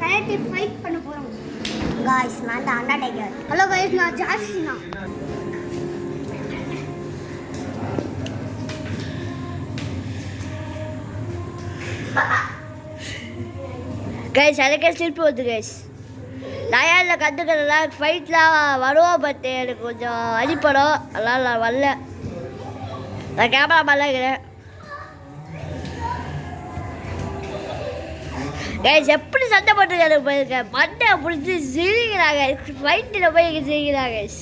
karate fight பண்ண போறோம் guys நான் தான் அண்டர்டேக்கர் ஹலோ गाइस நான் ஜாஸ்தினா गाइस அதுக்கே ஸ்லிப் போகுது गाइस டயர்ல கத்துக்கிறதா ஃபைட்லாம் வருவோம் பட் எனக்கு கொஞ்சம் அடிப்படும் அதனால நான் வரல நான் கேமரா மேலே இருக்கிறேன் गाइस எப்படி சண்டை போட்டுருக்காரு போயிருக்கேன் மண்டை பிடிச்சி சிரிக்கிறாங்க ஃபைட்டில் போய் சிரிக்கிறாங்க गाइस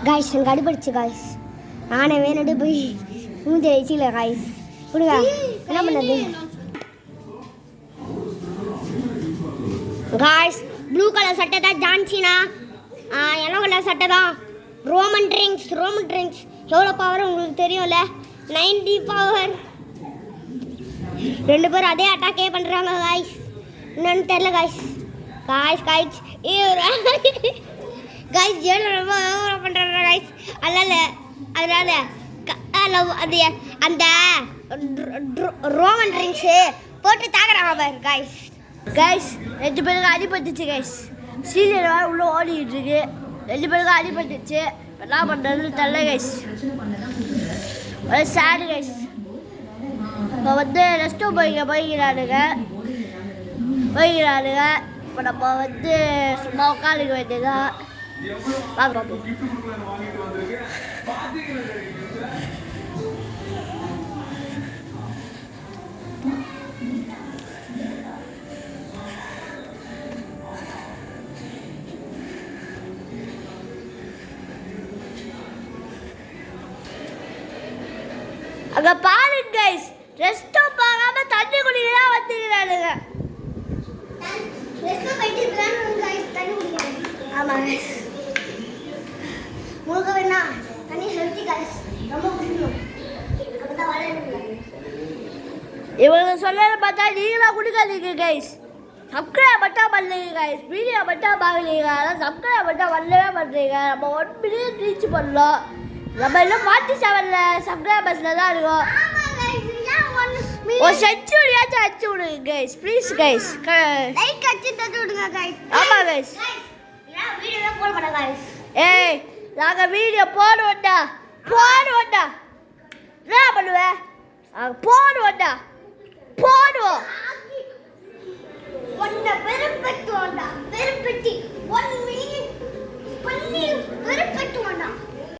गाइस எனக்கு அடிபடுச்சு गाइस நானே வேணும்னு போய் மூஞ்சி வச்சில गाइस புடுங்க என்ன பண்ணது गाइस ப்ளூ கலர் சட்டை தான் ஜான்சினா yellow கலர் சட்டை தான் ரோமன் ட்ரிங்க்ஸ் எவ்வளோ பவர் உங்களுக்கு தெரியும்ல 90 பவர் ரெண்டு பேரும் அதே அட்டாக்கே பண்ணுறாங்க गाइस என்னன்னு தெரியல गाइस गाइस ஏன் ரொம்ப பண்ணுறாங்க गाइस அதனால அது அந்த ரோமன் ட்ரிங்க்ஸ் போட்டு தாக்குறாங்க பாரு गाइस ரெண்டு பேருக்கு அடிபட்டுச்சு गाइस சீரியல் வேறு உள்ளே ஓடிக்கிட்டு இருக்கு ரெண்டு பேருக்கு அடிபட்டுச்சு என்ன பண்ணுறது தெரியல गाइस ஒரு சேடு गाइस இப்போ வந்து ரெஸ்ட் போய்க்கிறானுங்க இப்போ நம்ம வந்து சும்மா உட்காந்துக்க வேண்டியதா வாங்க பார்ப்போம் அங்கே பாருங்க गाइस ரெஸ்ட்டும் பார்க்காம தண்ணி குடிக்கலாம் வந்துக்கிறானுங்க ஆமாம் गाइस முழுக்க வேணா தண்ணி ஹெல்த்தி गाइस ரொம்ப குடிக்கணும் அப்பதான் வளருங்க இவங்க சொல்லலை பார்த்தா நீங்களாம் குடிக்காதீங்க गाइस சப்ஸ்கிரைப் மட்டும் பண்ணலீங்க गाइस வீடியோ மட்டும் பார்க்கலீங்க அதான் சப்ஸ்கிரைப் மட்டும் பண்ணவே பண்ணுறீங்க நம்ம 1 மில்லியன் ரீச் பண்ணலாம் நம்ம இன்னும் 47 சப்ஸ்கிரைபர்ஸில் தான் இருக்கோம் ஒரு செஞ்சுரியாச்சும் அடிச்சு விடுங்க गाइस ப்ளீஸ் गाइस லைக் அடிச்சு தட்டி விடுங்க गाइस ஆமாம் गाइस வீடியோ போட மாட்டேன் गाइस ஏய் நாங்கள் வீடியோ போடுவோம்டா என்ன பண்ணுவேன் போடுவோம்டா பெருப்பெட்டி 1 மில்லியன் பண்ணி பெருப்பெட்டி